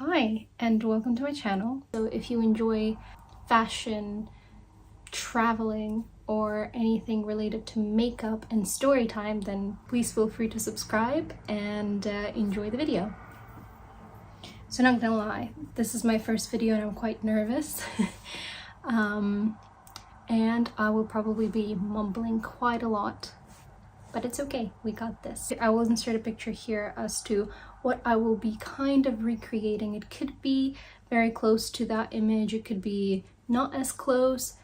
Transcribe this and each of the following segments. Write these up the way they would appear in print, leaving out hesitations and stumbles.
Hi, and welcome to my channel. So if you enjoy fashion, traveling, or anything related to makeup and story time, then please feel free to subscribe and enjoy the video. So not gonna lie, this is my first video and I'm quite nervous. And I will probably be mumbling quite a lot, but it's okay, we got this. I will insert a picture here as to what I will be kind of recreating. It could be very close to that image, it could be not as close.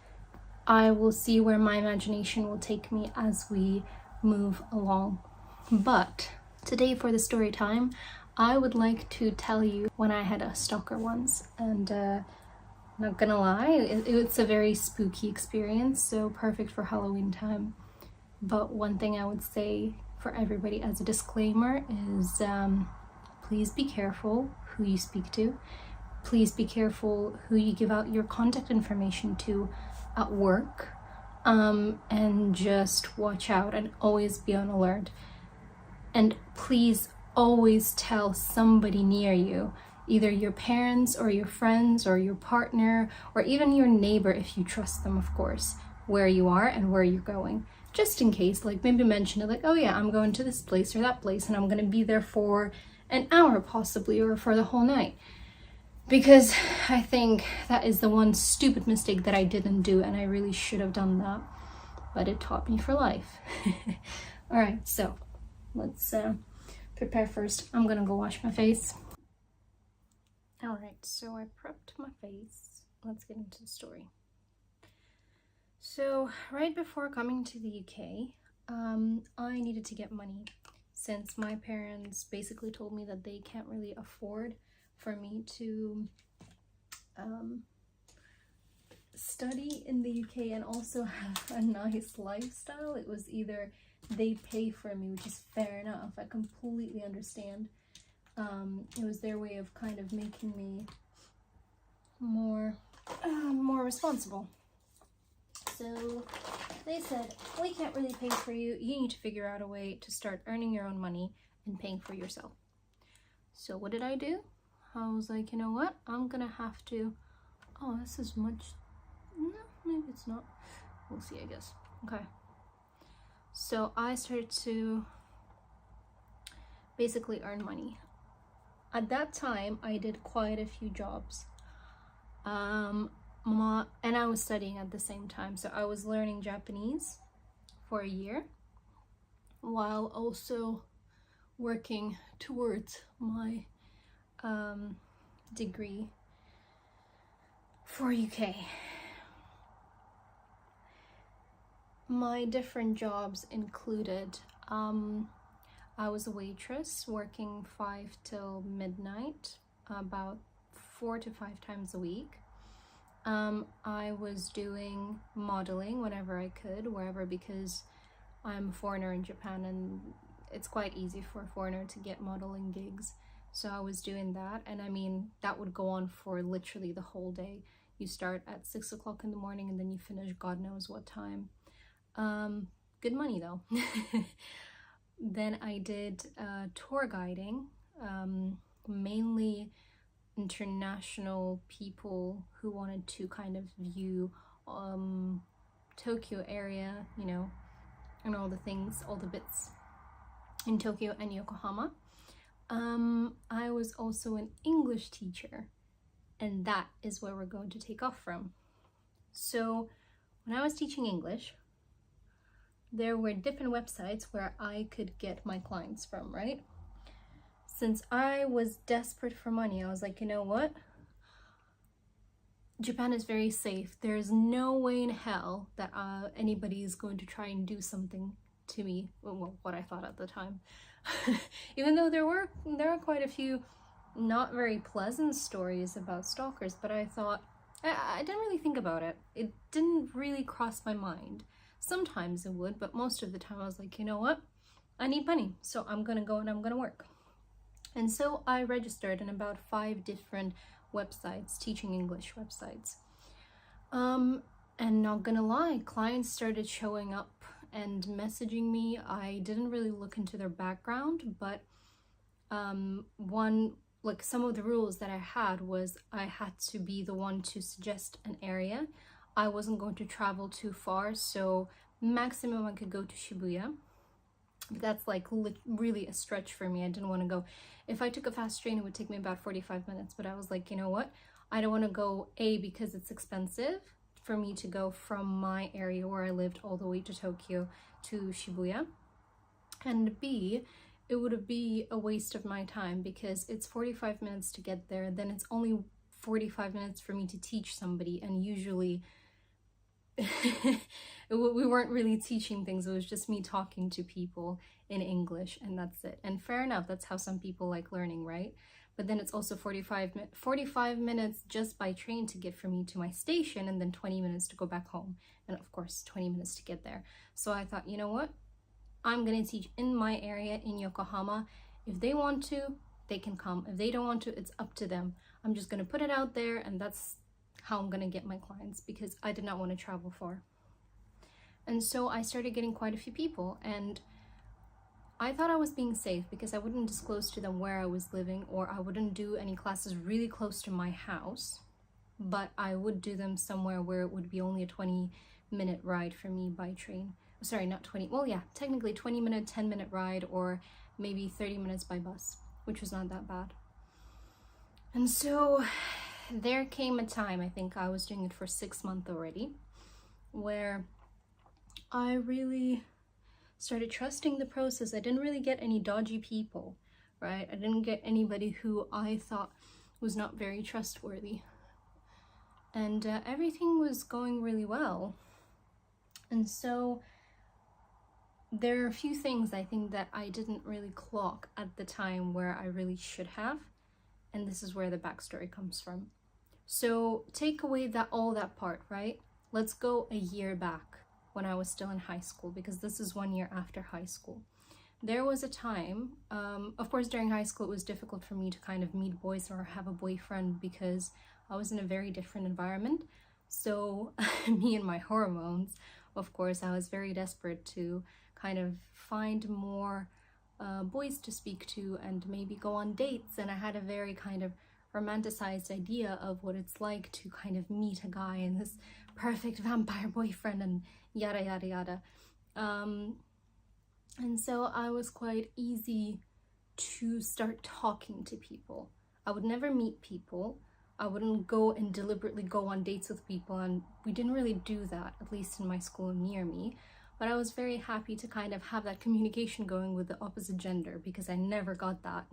I will see where my imagination will take me as we move along. But today for the story time, I would like to tell you when I had a stalker once, and not gonna lie, it's a very spooky experience, so perfect for Halloween time. But one thing I would say for everybody as a disclaimer is please be careful who you speak to. Please be careful who you give out your contact information to at work, and just watch out and always be on alert. And please always tell somebody near you, either your parents or your friends or your partner or even your neighbor if you trust them, of course, where you are and where you're going. Just in case, like maybe mention it, like, oh yeah, I'm going to this place or that place and I'm gonna be there for an hour possibly, or for the whole night. Because I think that is the one stupid mistake that I didn't do, and I really should have done that, but it taught me for life. All right, so let's prepare first. I'm gonna go wash my face. All right, so I prepped my face. Let's get into the story. So right before coming to the UK, I needed to get money, since my parents basically told me that they can't really afford for me to study in the UK and also have a nice lifestyle. It was either they pay for me, which is fair enough, I completely understand. It was their way of kind of making me more responsible. So they said, we can't really pay for you, you need to figure out a way to start earning your own money and paying for yourself. So what did I do? I was like, you know what, I'm gonna have to, oh, this is much, no, maybe it's not, we'll see, I guess. Okay, so I started to basically earn money. At that time, I did quite a few jobs. And I was studying at the same time, so I was learning Japanese for a year while also working towards my degree for UK. My different jobs included I was a waitress working 5 till midnight, about 4 to 5 times a week. I was doing modeling whenever I could, wherever, because I'm a foreigner in Japan and it's quite easy for a foreigner to get modeling gigs. So I was doing that, and I mean, that would go on for literally the whole day. You start at 6 o'clock in the morning and then you finish God knows what time. Good money though. Then I did tour guiding, mainly international people who wanted to kind of view Tokyo area, you know, and all the things, all the bits in Tokyo and Yokohama. I was also an English teacher, and that is where we're going to take off from. So when I was teaching English, there were different websites where I could get my clients from, right? Since I was desperate for money, I was like, you know what? Japan is very safe. There's no way in hell that anybody is going to try and do something to me. Well, what I thought at the time. Even though there are quite a few not very pleasant stories about stalkers, but I thought, I didn't really think about it. It didn't really cross my mind. Sometimes it would, but most of the time I was like, you know what? I need money, so I'm gonna go and I'm gonna work. And so I registered in about 5 different websites, teaching English websites. And not gonna lie, clients started showing up and messaging me. I didn't really look into their background, but one like some of the rules that I had was I had to be the one to suggest an area. I wasn't going to travel too far, so maximum I could go to Shibuya. That's like really a stretch for me. I didn't want to go. If I took a fast train, it would take me about 45 minutes, but I was like, you know what? I don't want to go, A, because it's expensive for me to go from my area where I lived all the way to Tokyo to Shibuya, and B, it would be a waste of my time because it's 45 minutes to get there, then it's only 45 minutes for me to teach somebody, and usually we weren't really teaching things, it was just me talking to people in English, and that's it. And fair enough, that's how some people like learning, right? But then it's also 45 minutes just by train to get from me to my station, and then 20 minutes to go back home, and of course 20 minutes to get there. So I thought, you know what, I'm gonna teach in my area in Yokohama. If they want to, they can come. If they don't want to, it's up to them. I'm just gonna put it out there, and that's how I'm gonna get my clients, because I did not want to travel far. And so I started getting quite a few people, and I thought I was being safe because I wouldn't disclose to them where I was living, or I wouldn't do any classes really close to my house, but I would do them somewhere where it would be only a 20-minute ride for me by train. Sorry, not 20, well yeah, technically 20-minute, 10-minute ride, or maybe 30 minutes by bus, which was not that bad. And so there came a time, I think I was doing it for 6 months already, where I really started trusting the process. I didn't really get any dodgy people, right? I didn't get anybody who I thought was not very trustworthy. And everything was going really well. And so there are a few things I think that I didn't really clock at the time where I really should have. And this is where the backstory comes from. So take away all that part, right? Let's go a year back when I was still in high school, because this is 1 year after high school. There was a time, of course during high school it was difficult for me to kind of meet boys or have a boyfriend because I was in a very different environment. So me and my hormones, of course, I was very desperate to kind of find more boys to speak to and maybe go on dates, and I had a very kind of romanticized idea of what it's like to kind of meet a guy and this perfect vampire boyfriend and yada yada yada. And so I was quite easy to start talking to people. I would never meet people. I wouldn't go and deliberately go on dates with people, and we didn't really do that, at least in my school near me. But I was very happy to kind of have that communication going with the opposite gender, because I never got that,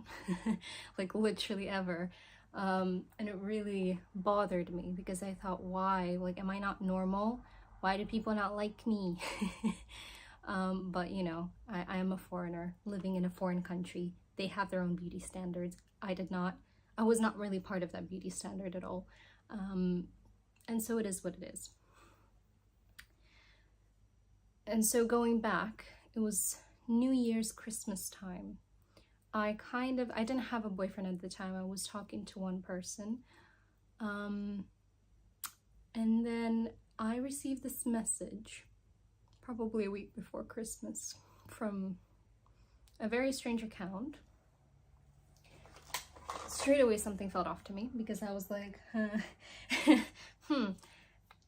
like literally ever. And it really bothered me because I thought, why? Like, am I not normal? Why do people not like me? But you know, I am a foreigner living in a foreign country. They have their own beauty standards. I was not really part of that beauty standard at all. And so it is what it is. And so going back, it was New Year's, Christmas time. I didn't have a boyfriend at the time. I was talking to one person. And then I received this message, probably a week before Christmas, from a very strange account. Straight away something felt off to me because I was like,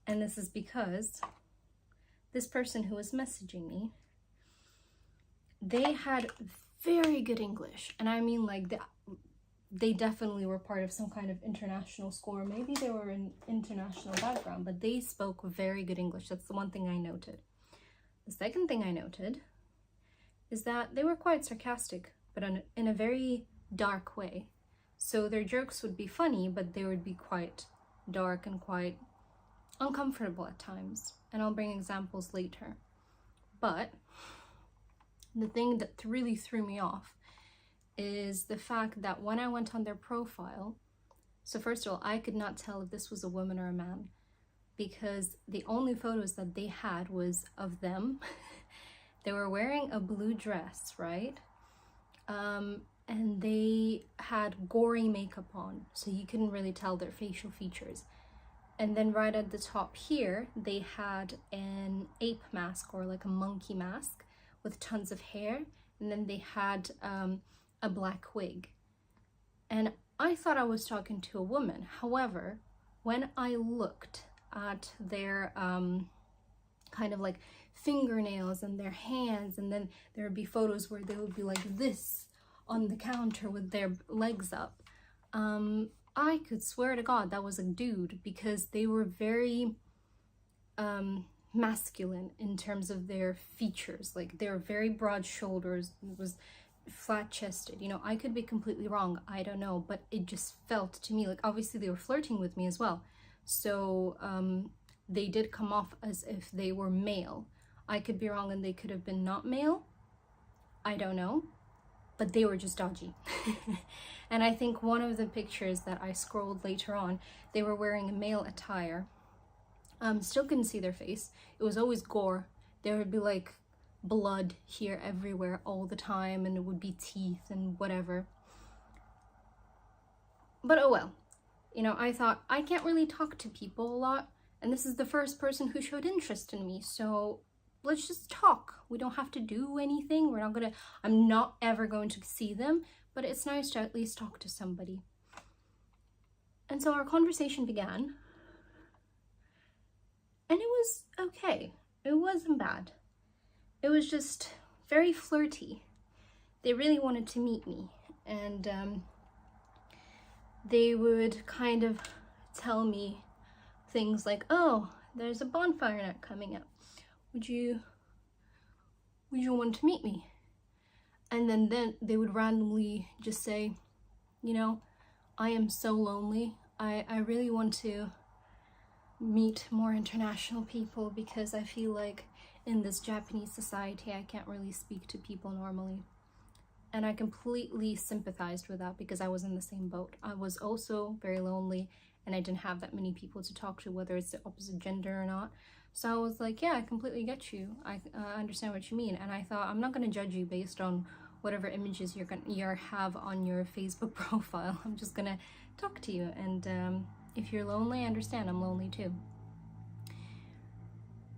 And this is because this person who was messaging me, they had very good English, and I mean like they definitely were part of some kind of international school, or maybe they were an international background, but they spoke very good English. That's the one thing I noted. The second thing I noted is that they were quite sarcastic, but in a very dark way. So their jokes would be funny, but they would be quite dark and quite uncomfortable at times, and I'll bring examples later. But the thing that really threw me off is the fact that when I went on their profile, so first of all, I could not tell if this was a woman or a man, because the only photos that they had was of them. They were wearing a blue dress, right? And they had gory makeup on, so you couldn't really tell their facial features. And then right at the top here, they had an ape mask, or like a monkey mask with tons of hair. And then they had a black wig. And I thought I was talking to a woman. However, when I looked at their kind of like fingernails and their hands, and then there would be photos where they would be like this on the counter with their legs up, I could swear to God that was a dude, because they were very masculine in terms of their features. Like, they were very broad shoulders, it was flat chested. You know, I could be completely wrong, I don't know, but it just felt to me like, obviously they were flirting with me as well, so they did come off as if they were male. I could be wrong and they could have been not male, I don't know, but they were just dodgy. And I think one of the pictures that I scrolled later on, they were wearing a male attire. Still couldn't see their face. It was always gore. There would be like blood here everywhere all the time, and it would be teeth and whatever. But oh well. You know, I thought, I can't really talk to people a lot, and this is the first person who showed interest in me, so let's just talk. We don't have to do anything. I'm not ever going to see them, but it's nice to at least talk to somebody. And so our conversation began, and it was okay. It wasn't bad. It was just very flirty. They really wanted to meet me, and they would kind of tell me things like, oh, there's a bonfire night coming up. Would you want to meet me? And then they would randomly just say, you know, I am so lonely. I really want to meet more international people, because I feel like in this Japanese society I can't really speak to people normally. And I completely sympathized with that, because I was in the same boat. I was also very lonely, and I didn't have that many people to talk to, whether it's the opposite gender or not. So I was like, yeah, I completely get you. I understand what you mean. And I thought, I'm not going to judge you based on whatever images you have on your Facebook profile. I'm just going to talk to you. And if you're lonely, I understand. I'm lonely too.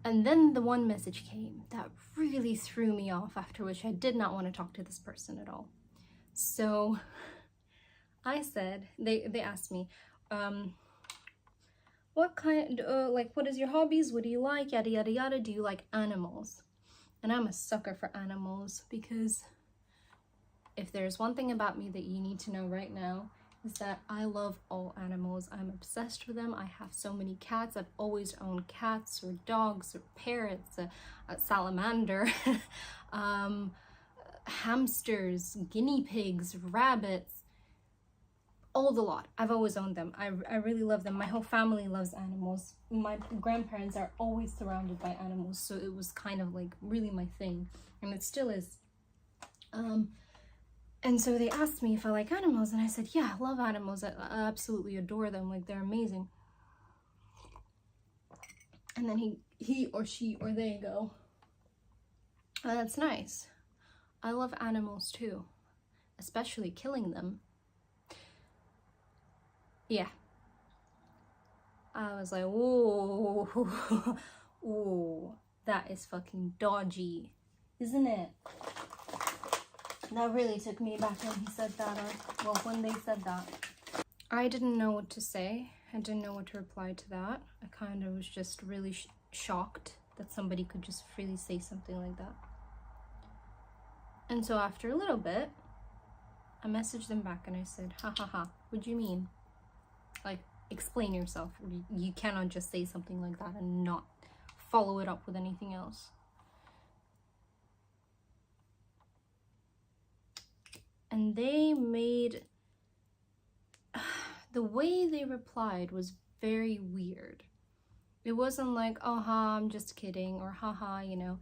And then the one message came that really threw me off, after which I did not want to talk to this person at all. So I said, they asked me, what kind, what is your hobbies? What do you like? Yada, yada, yada. Do you like animals? And I'm a sucker for animals, because if there's one thing about me that you need to know right now, is that I love all animals. I'm obsessed with them. I have so many cats. I've always owned cats or dogs or parrots, a salamander, hamsters, guinea pigs, rabbits, all the lot. I've always owned them. I really love them. My whole family loves animals. My grandparents are always surrounded by animals, so it was kind of like really my thing, and it still is. And so they asked me if I like animals, and I said, yeah, I love animals. I absolutely adore them. Like, they're amazing. And then he or she or they go, oh, that's nice. I love animals too, especially killing them. Yeah. I was like, whoa, ooh, that is fucking dodgy, isn't it? That really took me back when he said that, or, well, when they said that. I didn't know what to say. I didn't know what to reply to that. I kind of was just really shocked that somebody could just freely say something like that. And so after a little bit, I messaged them back and I said, ha ha ha, what do you mean? Like, explain yourself. You cannot just say something like that and not follow it up with anything else. And they made, the way they replied was very weird. It wasn't like, oh ha, I'm just kidding, or haha, you know.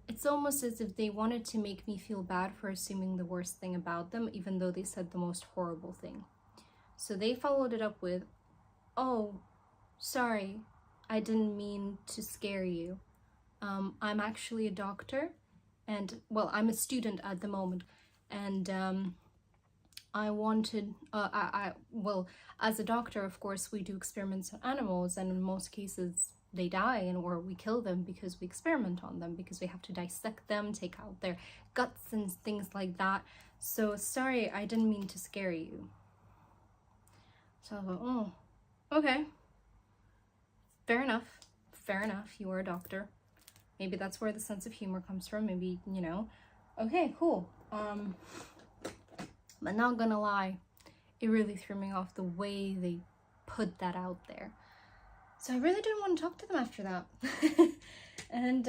It's almost as if they wanted to make me feel bad for assuming the worst thing about them, even though they said the most horrible thing. So they followed it up with, oh, sorry, I didn't mean to scare you. I'm actually a doctor, and, well, I'm a student at the moment, and I wanted, well, as a doctor, of course, we do experiments on animals, and in most cases they die, or we kill them because we experiment on them, because we have to dissect them, take out their guts and things like that. So sorry, I didn't mean to scare you. So I was like, oh, okay. Fair enough. Fair enough. You are a doctor. Maybe that's where the sense of humor comes from. Maybe, you know. Okay, cool. But not gonna lie, it really threw me off the way they put that out there. So I really didn't want to talk to them after that. And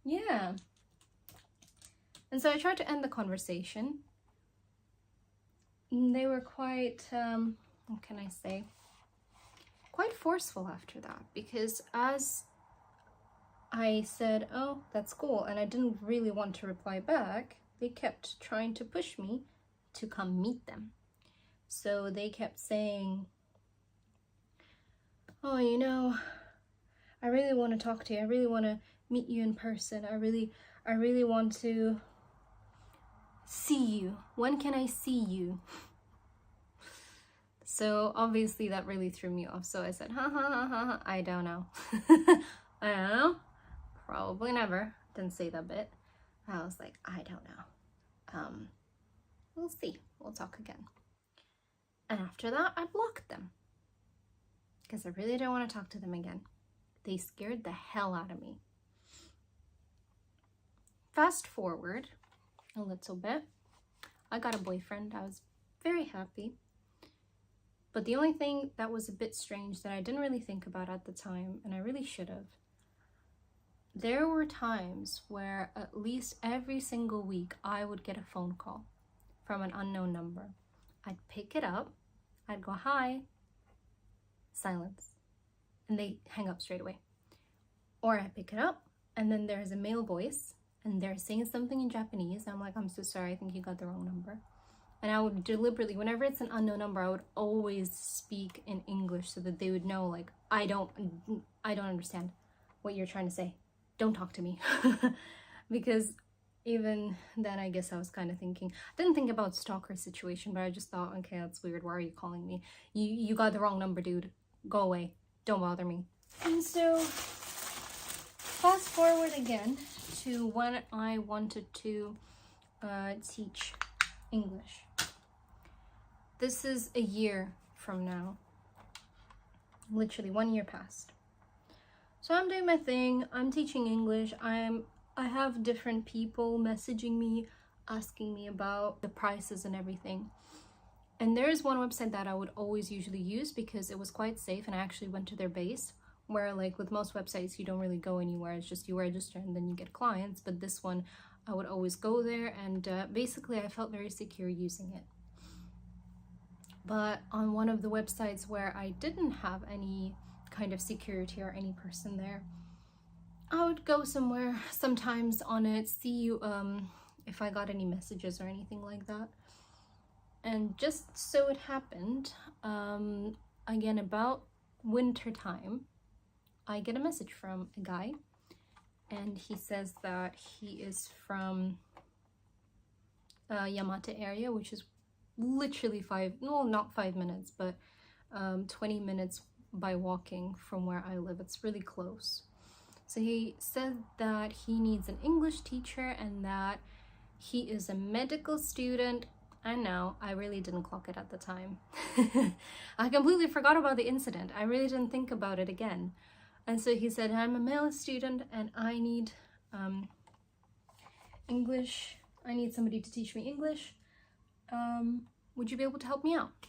yeah. And so I tried to end the conversation. They were quite, what can I say? Quite forceful after that, because as I said, oh, that's cool, and I didn't really want to reply back, they kept trying to push me to come meet them. So they kept saying, oh, you know, I really want to talk to you. I really want to meet you in person. I really want to see you. When can I see you? So obviously that really threw me off. So I said, ha ha ha ha, ha. I don't know. I don't know. Probably never. Didn't say that bit. I was like, I don't know. We'll see. We'll talk again. And after that, I blocked them. Because I really don't want to talk to them again. They scared the hell out of me. Fast forward a little bit. I got a boyfriend. I was very happy. But the only thing that was a bit strange that I didn't really think about at the time, and I really should have, there were times where at least every single week I would get a phone call from an unknown number. I'd pick it up, I'd go, hi, silence, and they hang up straight away. Or I pick it up, and then there's a male voice, and they're saying something in Japanese. I'm like, I'm so sorry, I think you got the wrong number. And I would deliberately, whenever it's an unknown number, I would always speak in English so that they would know, like, I don't understand what you're trying to say. Don't talk to me. Because even then, I guess I was kind of thinking, I didn't think about stalker situation, but I just thought, okay, that's weird. Why are you calling me? You got the wrong number, dude. Go away. Don't bother me. And so, fast forward again to when I wanted to teach English. This is a year from now. Literally 1 year passed. So I'm doing my thing. I'm teaching English. I have different people messaging me, asking me about the prices and everything. And there is one website that I would always usually use because it was quite safe, and I actually went to their base, where like with most websites you don't really go anywhere. It's just you register and then you get clients. But this one, I would always go there, and basically I felt very secure using it. But on one of the websites where I didn't have any kind of security or any person there, I would go somewhere sometimes on it, see if I got any messages or anything like that. And just so it happened, again about winter time, I get a message from a guy, and he says that he is from Yamate area, which is literally not 5 minutes, but 20 minutes by walking from where I live. It's really close. So he said that he needs an English teacher and that he is a medical student. I know, I really didn't clock it at the time. I completely forgot about the incident. I really didn't think about it again. And so he said, I'm a male student and I need English. I need somebody to teach me English. Would you be able to help me out?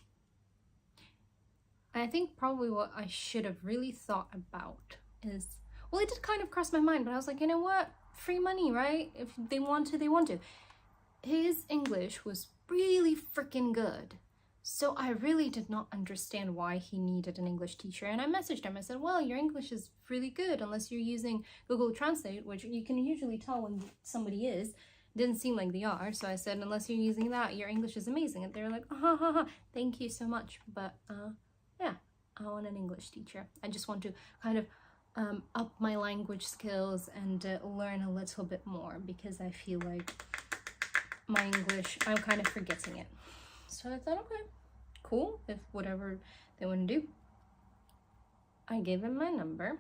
And I think probably what I should have really thought about is, well, it did kind of cross my mind, but I was like, you know what? Free money, right? If they want to, they want to. His English was really freaking good. So I really did not understand why he needed an English teacher. And I messaged him. I said, well, your English is really good unless you're using Google Translate, which you can usually tell when somebody is. Didn't seem like they are. So I said, unless you're using that, your English is amazing. And they're like, thank you so much. But yeah, I want an English teacher. I just want to kind of up my language skills and learn a little bit more, because I feel like my English, I'm kind of forgetting it. So I thought, okay, cool, if whatever they want to do. I gave him my number.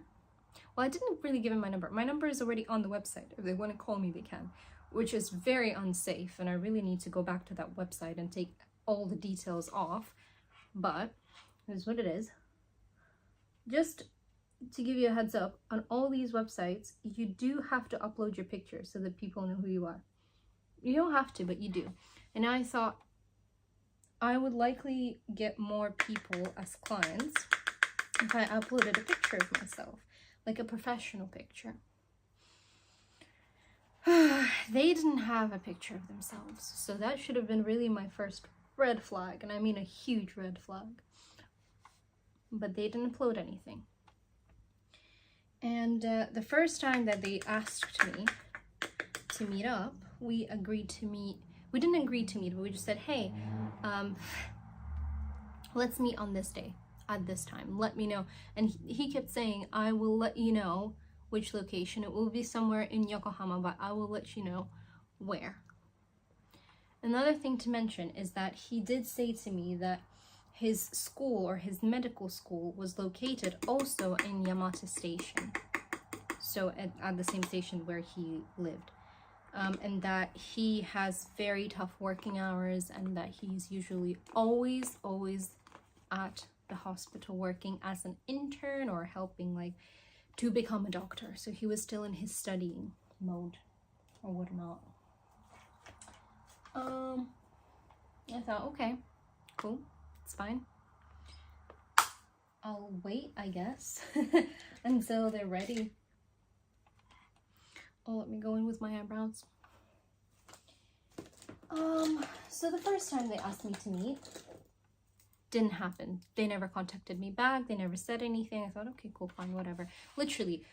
Well, I didn't really give him my number. My number is already on the website. If they want to call me, they can, which is very unsafe. And I really need to go back to that website and take all the details off. But is what it is. Just to give you a heads up, on all these websites, you do have to upload your picture so that people know who you are. You don't have to, but you do. And I thought I would likely get more people as clients if I uploaded a picture of myself, like a professional picture. They didn't have a picture of themselves, so that should have been really my first red flag, and I mean a huge red flag. But they didn't upload anything. And the first time that they asked me to meet up, we agreed to meet. We didn't agree to meet, but we just said, hey, let's meet on this day at this time. Let me know. And he kept saying, I will let you know which location. It will be somewhere in Yokohama, but I will let you know where. Another thing to mention is that he did say to me that his school, or his medical school, was located also in Yamata Station, so at the same station where he lived, and that he has very tough working hours, and that he's usually always at the hospital working as an intern or helping like to become a doctor. So he was still in his studying mode or whatnot. I thought, okay, cool, it's fine. I'll wait, I guess, until they're ready. Oh, let me go in with my eyebrows. So the first time they asked me to meet, didn't happen. They never contacted me back. They never said anything. I thought, okay, cool, fine, whatever. Literally,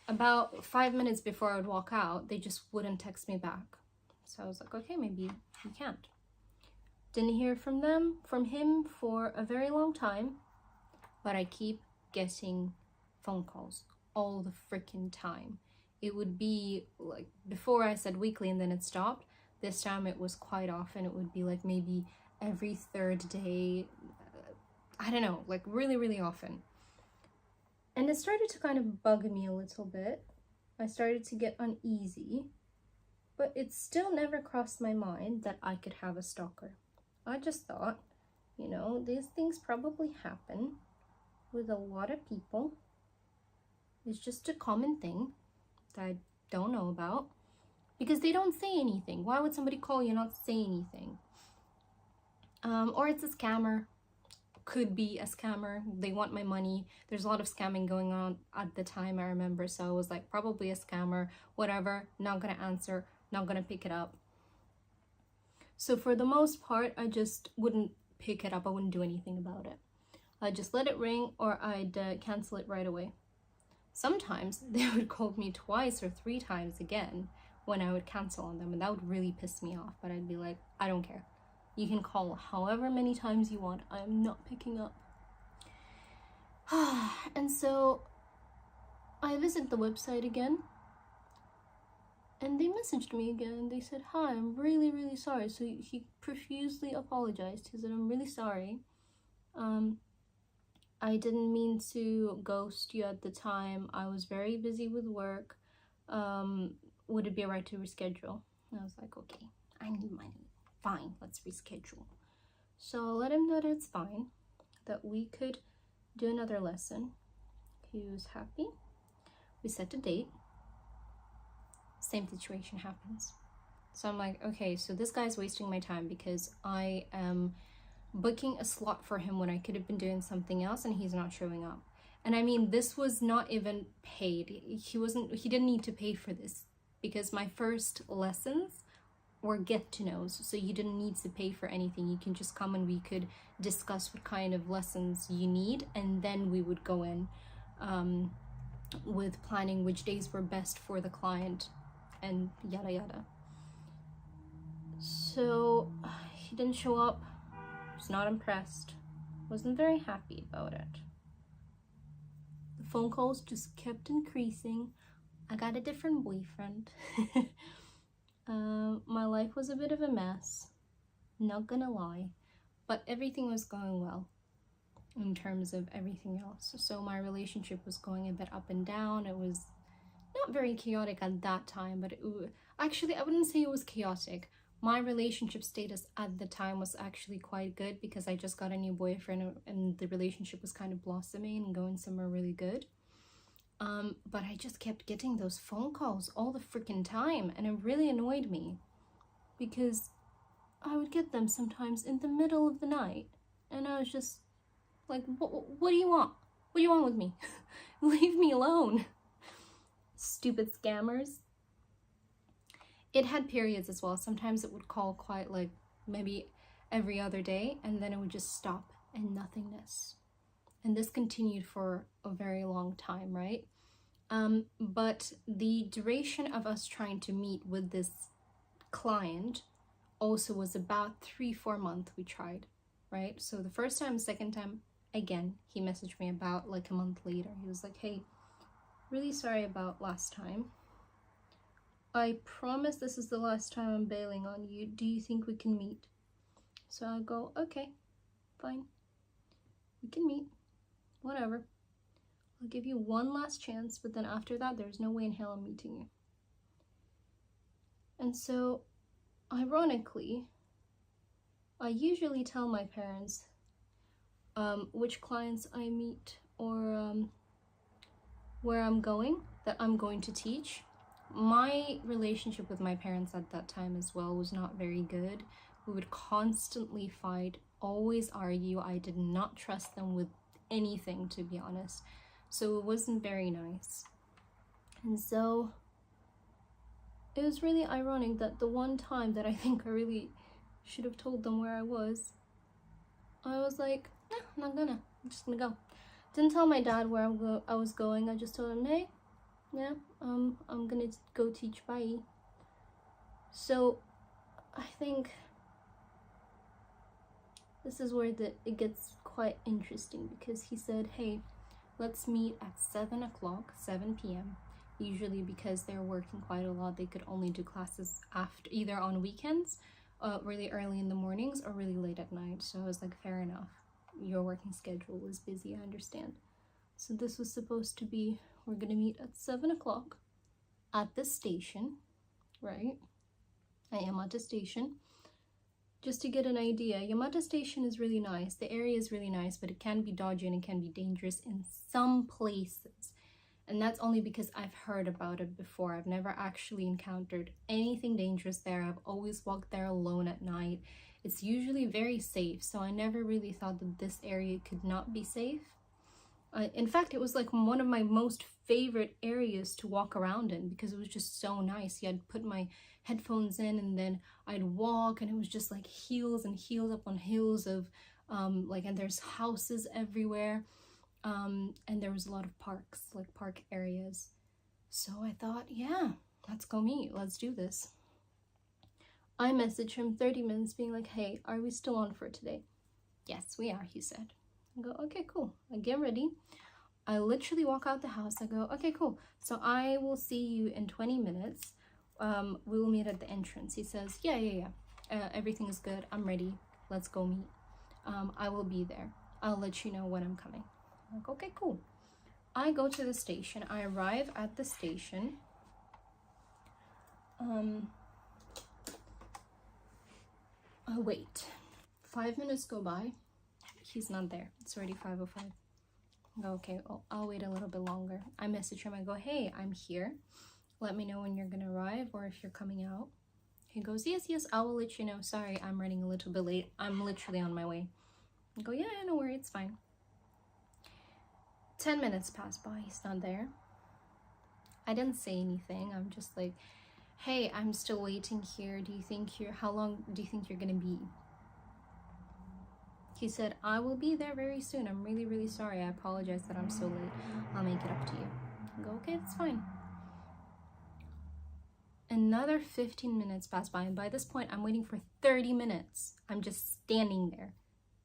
about 5 minutes before I would walk out, they just wouldn't text me back. So I was like, okay, maybe he can't. Didn't hear from him for a very long time, but I keep getting phone calls all the freaking time. It would be like, before I said weekly and then it stopped. This time it was quite often. It would be like maybe every third day. I don't know, like really often. And it started to kind of bug me a little bit. I started to get uneasy, but it still never crossed my mind that I could have a stalker. I just thought, you know, these things probably happen with a lot of people. It's just a common thing that I don't know about, because they don't say anything. Why would somebody call you and not say anything? Or it's a scammer. Could be a scammer. They want my money. There's a lot of scamming going on at the time, I remember. So I was like, probably a scammer, whatever, not gonna answer, not gonna pick it up. So for the most part, I just wouldn't pick it up. I wouldn't do anything about it. I'd just let it ring, or I'd cancel it right away. Sometimes they would call me 2 or 3 times again when I would cancel on them, and that would really piss me off. But I'd be like, I don't care. You can call however many times you want. I am not picking up. And so I visit the website again, and they messaged me again. They said, hi, I'm really sorry. So he profusely apologized. He said, I'm really sorry. I didn't mean to ghost you at the time. I was very busy with work. Would it be alright to reschedule? And I was like, okay, I need money. Fine, let's reschedule. So I let him know that it's fine, that we could do another lesson. He was happy. We set a date. Same situation happens. So I'm like, okay, so this guy's wasting my time because I am booking a slot for him when I could have been doing something else, and he's not showing up. And I mean, this was not even paid. He didn't need to pay for this, because my first lessons were get-to-knows, so you didn't need to pay for anything. You can just come and we could discuss what kind of lessons you need, and then we would go in with planning which days were best for the client and yada yada. So he didn't show up. Was not impressed. Wasn't very happy about it. The phone calls just kept increasing. I got a different boyfriend. My life was a bit of a mess, not gonna lie, but everything was going well in terms of everything else. So my relationship was going a bit up and down. It was not very chaotic at that time, but actually I wouldn't say it was chaotic. My relationship status at the time was actually quite good because I just got a new boyfriend and the relationship was kind of blossoming and going somewhere really good. But I just kept getting those phone calls all the freaking time, and it really annoyed me because I would get them sometimes in the middle of the night, and I was just like, what do you want? What do you want with me? Leave me alone. Stupid scammers. It had periods as well. Sometimes it would call quite like maybe every other day, and then it would just stop and nothingness. And this continued for a very long time, right? But the duration of us trying to meet with this client also was about 3-4 months we tried, right? So the first time, second time, again, he messaged me about like a month later. He was like, hey, really sorry about last time. I promise this is the last time I'm bailing on you. Do you think we can meet? So I go, okay, fine. We can meet. Whatever. I'll give you one last chance, but then after that, there's no way in hell I'm meeting you. And so, ironically, I usually tell my parents which clients I meet or where I'm going, that I'm going to teach. My relationship with my parents at that time as well was not very good. We would constantly fight, always argue. I did not trust them with anything, to be honest. So it wasn't very nice. And so it was really ironic that the one time that I think I really should have told them where I was like, nah, I'm not gonna. I'm just gonna go. Didn't tell my dad where I was going. I just told him, hey, yeah, I'm gonna go teach, bye. So I think this is where it gets quite interesting, because he said, hey, let's meet at 7 o'clock, 7 p.m. Usually because they're working quite a lot, they could only do classes after, either on weekends, really early in the mornings, or really late at night. So I was like, fair enough. Your working schedule is busy, I understand. So this was supposed to be, we're gonna meet at 7 o'clock at the station, right? I am at the station. Just to get an idea, Yamata Station is really nice. The area is really nice, but it can be dodgy and it can be dangerous in some places. And that's only because I've heard about it before. I've never actually encountered anything dangerous there. I've always walked there alone at night. It's usually very safe, so I never really thought that this area could not be safe. In fact, it was like one of my most favorite areas to walk around in because it was just so nice. Yeah, I'd put my headphones in and then I'd walk, and it was just like hills and hills upon hills of and there's houses everywhere. And there was a lot of parks, like park areas. So I thought, yeah, let's go meet. Let's do this. I messaged him 30 minutes being like, hey, are we still on for today? Yes, we are, he said. I go, okay, cool. I get ready. I literally walk out the house. I go, okay, cool. So I will see you in 20 minutes. We will meet at the entrance. He says, yeah. Everything is good. I'm ready. Let's go meet. I will be there. I'll let you know when I'm coming. I'm like, okay, cool. I go to the station. I arrive at the station. I wait. 5 minutes go by. He's not there. It's already 5:05. I go, okay, well, I'll wait a little bit longer. I message him. I go, hey, I'm here. Let me know when you're gonna arrive or if you're coming out. He goes, yes, I will let you know. Sorry, I'm running a little bit late. I'm literally on my way. I go, yeah, no worry, it's fine. 10 minutes pass by. He's not there. I didn't say anything. I'm just like, hey, I'm still waiting here. How long do you think you're gonna be? He said, I will be there very soon. I'm really, really sorry. I apologize that I'm so late. I'll make it up to you. I go, okay, that's fine. Another 15 minutes pass by, and by this point, I'm waiting for 30 minutes. I'm just standing there,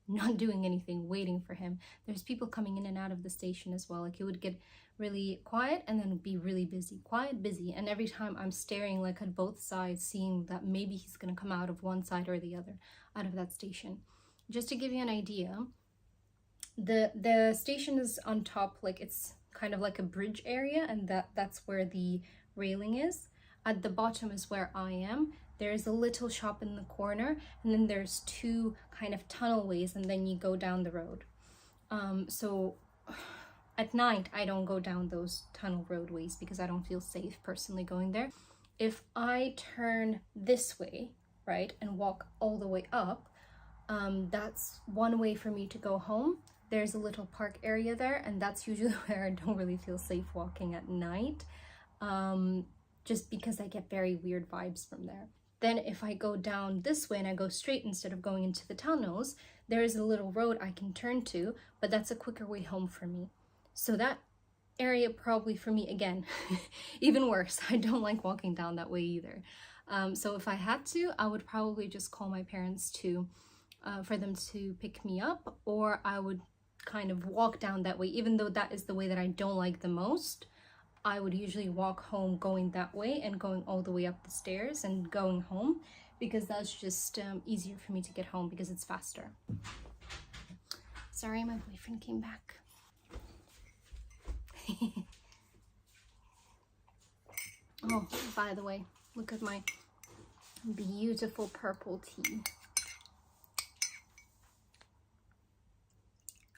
not doing anything, waiting for him. There's people coming in and out of the station as well. Like, it would get really quiet and then be really busy. Quiet, busy. And every time I'm staring like at both sides, seeing that maybe he's gonna come out of one side or the other, out of that station. Just to give you an idea, the station is on top, like it's kind of like a bridge area, and that's where the railing is. At the bottom is where I am. there's a little shop in the corner, and then there's two kind of tunnel ways, and then you go down the road. So at night, I don't go down those tunnel roadways because I don't feel safe personally going there. If I turn this way, right, and walk all the way up, that's one way for me to go home. There's a little park area there, and that's usually where I don't really feel safe walking at night, just because I get very weird vibes from there. Then if I go down this way and I go straight instead of going into the tunnels, there is a little road I can turn to, but that's a quicker way home for me. So that area probably for me, again, even worse. I don't like walking down that way either. So if I had to, I would probably just call my parents to for them to pick me up, or I would kind of walk down that way. Even though that is the way that I don't like the most, I would usually walk home going that way and going all the way up the stairs and going home, because that's just easier for me to get home because it's faster. Sorry, my boyfriend came back. Oh, by the way, look at my beautiful purple tea.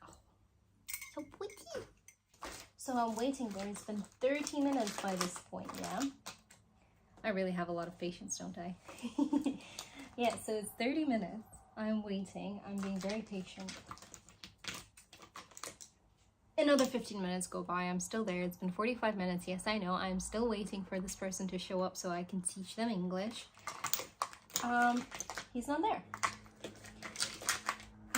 Oh, so pretty. So I'm waiting there. It's been 30 minutes by this point, yeah? I really have a lot of patience, don't I? Yeah, so it's 30 minutes. I'm waiting. I'm being very patient. Another 15 minutes go by. I'm still there. It's been 45 minutes. Yes, I know. I'm still waiting for this person to show up so I can teach them English. He's not there.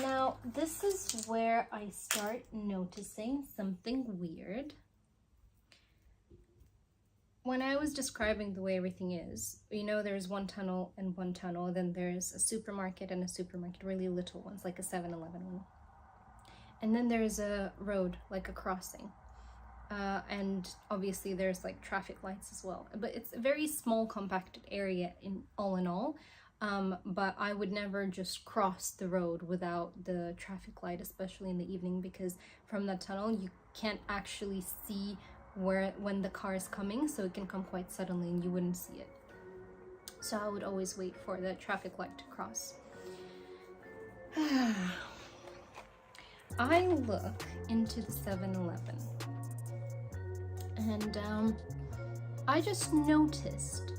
Now, this is where I start noticing something weird. When I was describing the way everything is, you know, there's one tunnel and one tunnel, then there's a supermarket and a supermarket, really little ones, like a 7-Eleven one. And then there's a road, like a crossing. And obviously there's like traffic lights as well. But it's a very small, compacted area in all. But I would never just cross the road without the traffic light, especially in the evening, because from that tunnel you can't actually see when the car is coming, so it can come quite suddenly and you wouldn't see it. So I would always wait for the traffic light to cross. I look into the 7-Eleven and I just noticed